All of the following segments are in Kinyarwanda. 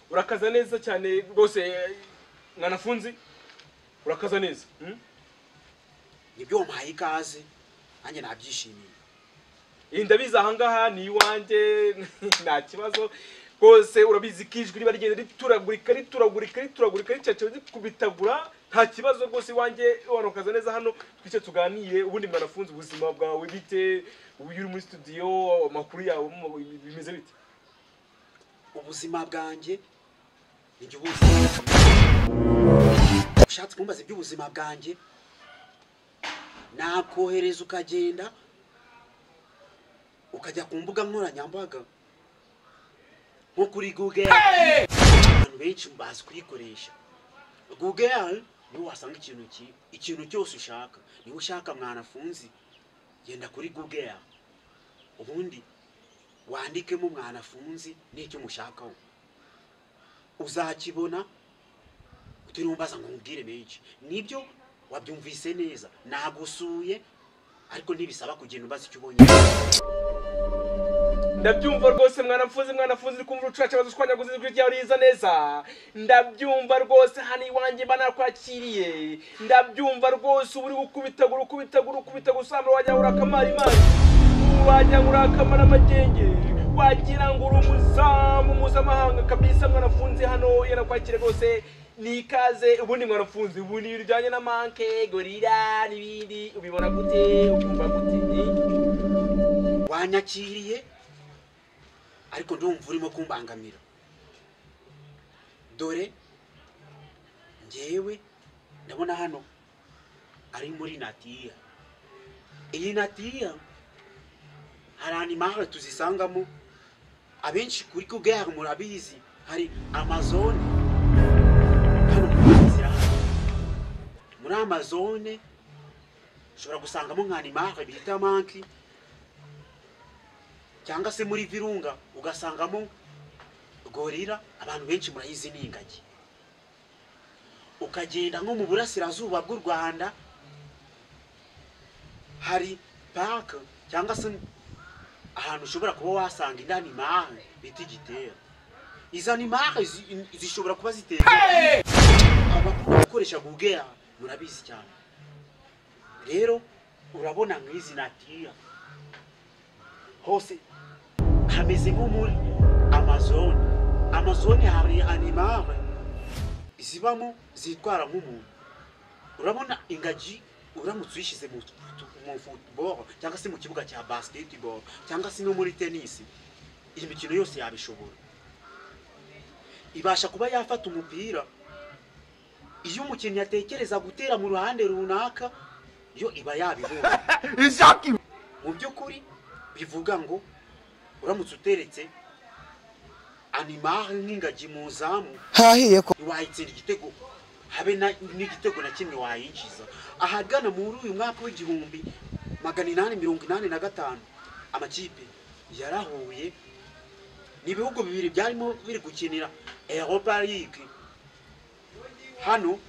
urakaza neza cyane rwose mwanafunzi urakaza neza nibyo wampaye ikaze nanjye nabyishimiye ndabizi ahangaha ni iwanjye nta kibazo rwose urabizi kijwi riba rigenda rituragurika ricaca kubitagura nta kibazo rwose iwanjye warakaza neza hano twice tuganire ubundi mwanafunzi ubuzima bwawe bite uri muri studio amakuru yawe bimeze bite ubuzima bwanjye nijye ushatse kumbaza iby'ubuzima bwanjye nakohereza ukagenda ukajya ku mbuga nkoranyambaga nko kuri Google abantu benshi bazi kuyikoresha Google niho wasanga ikintu cyose ushaka niho ushaka mwanafunzi genda kuri Google ubundi wandikemo mwanafunzi n'icyo mushakaho uzakibona utirumbaza ngo nkubwire menshi nibyo wabyumvise neza nagusuye ariko ntibisaba kugenda umbaza icyo ubonye ndabyumva rwose mwanafunzi kumva ucaca bazishwanyaguza ijwi ryawe riza neza ndabyumva rwose hani wanjye banakwakiriye ndabyumva rwose uri gukubitagura usamba wajya urakamara imana wajya urakamara amagenge wagira ngo uri umuzamu mpuzamahanga kabisa mwanafunzi hano yanakwakire rwose ni ikaze ubundi mwanafunzi ubundi bijyanye na manke gorira n'ibindi ubibona gute ukumva gute wanyakiriye ariko ndumva urimo kumbangamira dore njyewe ndabona hano ari muri Natia iyi Natia hari animale tuzisangamo abenshi kuri Google murabizi hari Amazon muri Amazon ushobora gusangamo nka animale bita monkey cyangwa se muri Virunga ugasangamo gorira abantu benshi murayizi n'ingagi ukagenda nko mu burasirazuba bw'u Rwanda hari park cyangwa se ahantu ushobora kuba wasanga indani animale bita igitera izo animale zishobora kuba ziteye abakunda gukoresha Google murabizi cyane rero urabona nk'izi Natia hose hameze nko muri Amazon hari animale zibamo zitwara nk'umuntu urabona ingagi uramutse uyishyize mu football cyangwa se mu kibuga cya basketball cyangwa se no muri tennis iyi mikino yose yabishobora ibasha kuba yafata umupira iyo umukinnyi yatekereza gutera mu ruhande runaka yo iba yabibona mu by'ukuri bivuga ngo uramutse uteretse animale nk'ingagi mu zamu hahiye ko wayitsinda igitego habe n'igitego na kimwe wayinjiza ahagana muri uyu mwaka w'igihumbi 885 amakipe yarahuye n'ibihugu bibiri byarimo biri gukinira Europa League hano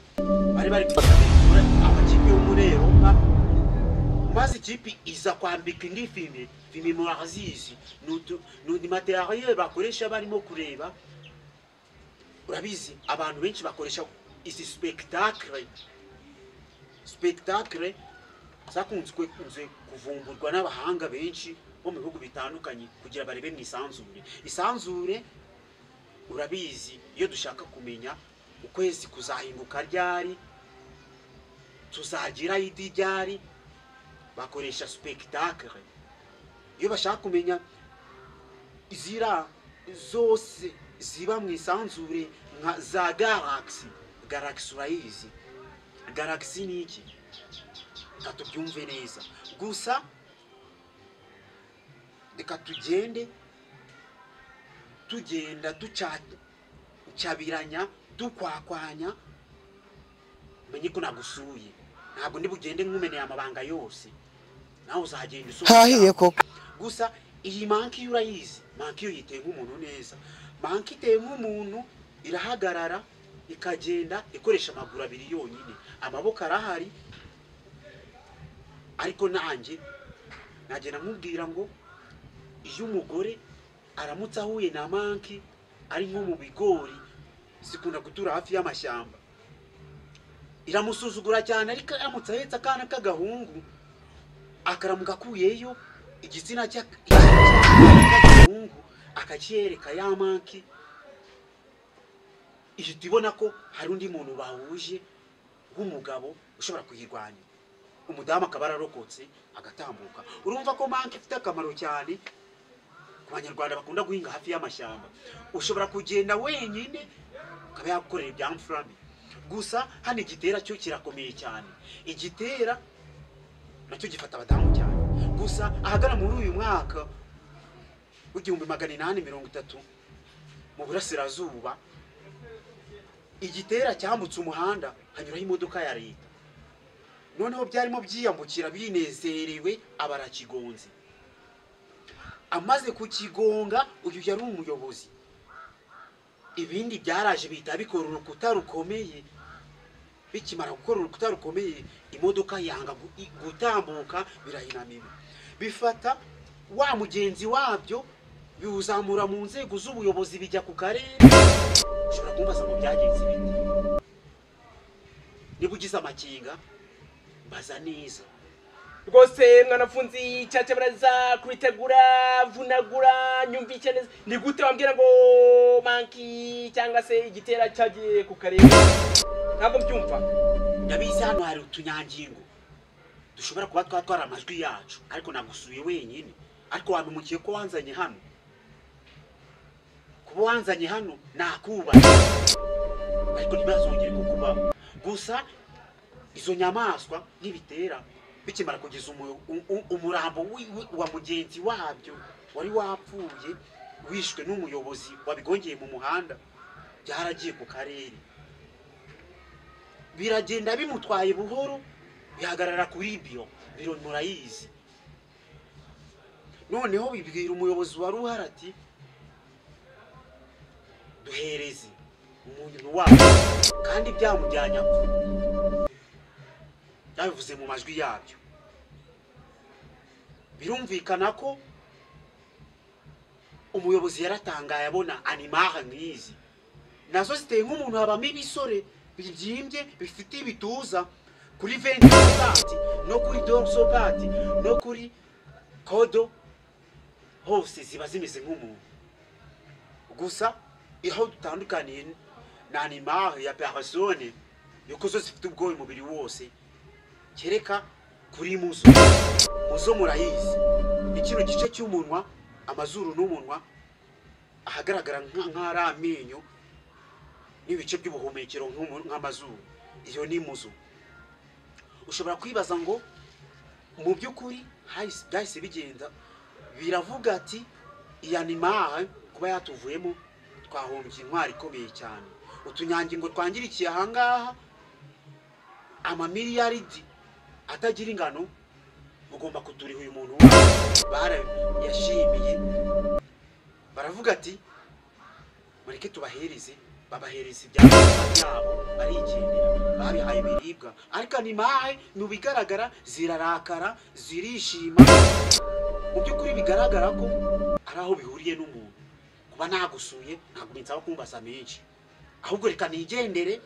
bari kwitabira amakipe yo muri Europa maze ikipe iza kwambika indi filime murazizi n'undi materiel bakoresha barimo kureba urabizi abantu benshi bakoresha isi spectacle zakunzwe kuvumburwa n'abahanga benshi bo mu bihugu bitandukanye kugira barebe mu isanzure urabizi iyo dushaka kumenya ukwezi kuzahinduka ryari tuzagira idi ryari bakoresha spectacle iyo bashaka kumenya izira zose ziba mu isanzure nka za galaxy. Galaxy urayizi? Galaxy ni iki? Katubyumve neza. Gusa reka tugenda ducabiranya dukwakwanya menye ko nagusuye. Ntabwo ndi bugende nkumeneye amabanga yose. Nawe uzagenda hahiye koko. Gusa iyi manki urayizi? Manki yiteye nk'umuntu neza. Manki iteye nk'umuntu, irahagarara ikagenda ikoresha amaguru abiri yonyine, amaboko arahari. Ariko nanjye nagenda nkubwira ngo iyo umugore aramutse ahuye na manki ari nko mu bigori, zikunda gutura hafi y'amashyamba, iramusuzugura cyane. Ariko aramutse ahetse akana k'agahungu akaramuka akuyeyo igitsina cy'agahungu akacyereka ya manki, ihita ibona ko hari undi muntu bahuje w'umugabo ushobora kuyirwanya. Umudamu akaba ararokotse agatambuka. Urumva ko manki ifite akamaro cyane ku banyarwanda bakunda guhinga hafi y'amashyamba. Ushobora kugenda wenyine ukaba yakorera ibyamfurami. Gusa hano igitera cyo kirakomeye cyane. Igitera nacyo gifata abadamu cyane. Gusa ahagana muri uyu mwaka w'1830 mu burasirazuba, igitera cyambutse umuhanda hanyuraho imodoka ya leta. Noneho byarimo byiyambukira binezerewe, abarakigonze. Amaze kukigonga, uyu yari umuyobozi. Ibindi byaraje bita bikora urukuta rukomeye. Bikimara gukora urukuta rukomeye, imodoka yanga gutambuka, birahinamirwa. Bifata wa mugenzi wabyo biwuzamura mu nzego z'ubuyobozi, bijya ku karere. Ushobora kumbaza ngo byagenze bite? Niba ugize amakinga baza neza. Rwose mwanafunzi cyaca baraza kubitegura, vunagura, nyumvike neza. Ni gute wambwira ngo manki cyangwa se igitera cyagiye ku karere? Ntabwo mbyumva. Ndabizi hano hari utunyangingo dushobora kuba twatwara amajwi yacu, ariko nagusuye wenyine. Ariko wamukiye ko wanzanye hano. Kuba wanzanye hano nakubaza, ariko ntibazongere kukubaho. Gusa izo nyamaswa n'ibitera bikimara kugeza umurambo wa mugenzi wabyo wari wapfuye wishwe n'umuyobozi wabigongeye mu muhanda, byaragiye ku karere. Biragenda bimutwaye buhoro, bihagarara kuri biro murayizi. Noneho bibwira umuyobozi wari uhari ati duhereze umuntu wabo, kandi byamujyanya yabivuze mu majwi yabyo. Birumvikana ko umuyobozi yaratangaye abona animaha nk'izi. Nazo ziteye nk'umuntu, habamo ibisore bibyimbye bifite ibituza kuri ventricule no kuri dorsopati no kuri kodo, hose ziba zimeze nk'umuntu. Gusa aho dutandukaniye na animaha ya persone yuko zo zifite ubwoya umubiri wose, kereka kuri muzo murayizi. Ikino gice cy'umunwa, amazuru n'umunwa ahagaragara nk'ari amenyo n'ibice by'ubuhumekero nk'amazuru, iyo ni muzo. Ushobora kwibaza ngo mu by'ukuri byahise bigenda, biravuga ati iyi animaha kuba yatuvuyemo twahombye intwari ikomeye cyane. Utunyangingo twangirikiye ahangaha amamiliyaridi atagira ingano, mugomba kuturiha uyu muntu barayashimiye. Baravuga ati mureke tubahereze, babahereza ibyabo barigendera, babihaye ibiribwa. Ariko animahe nubigaragara zirarakara, zirishima. Mu by'ukuri bigaragara ko ari aho bihuriye n'umuntu. Kuba nagusuye ntabwo binsaba kumbaza menshi, ahubwo reka nigendere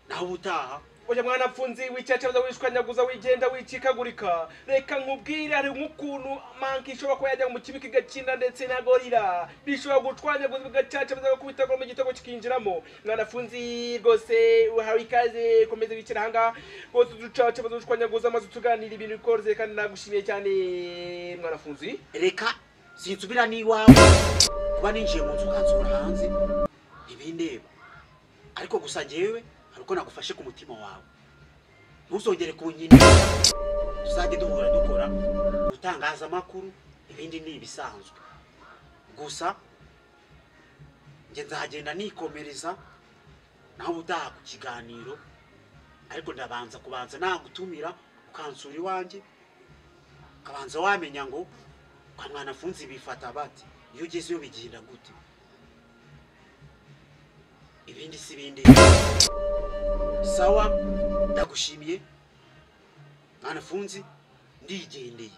naho ubutaha. Oya mwanafunzi wicacaza wishwanyaguza wigenda wicikagurika, reka nkubwire hari nk'ukuntu manki ishobora kuba yajya mu kibi kigakina ndetse na gorira, bishobora gucwanyaguza bigacacaza bakubitagura mu gitego kikinjiramo. Mwanafunzi rwose uhawe ikaze, komeza bicira hanga rwose uducacaza ushwanyaguza amaze tuganira ibintu bikorze, kandi nagushimiye cyane mwanafunzi. Reka sinsubira n'iwawe kuba ninjiye mu nzu ukansura hanze ntibindeba ariko gusa njyewe hari uko nagufashe ku mutima wawe ntuzongere kunyinira tuzajye duhura dukora gutangaza amakuru ibindi ni ibisanzwe gusa njye nzagenda nikomereza naho utaha ku kiganiro ariko ndabanza kubanza nagutumira ukansura iwanjye kabanza wamenya ngo kwa mwana funzi bifata bati iyo ugezeyo bigenda gute ibindi si bindi sawa ndagushimiye mwana funzi ndigendeye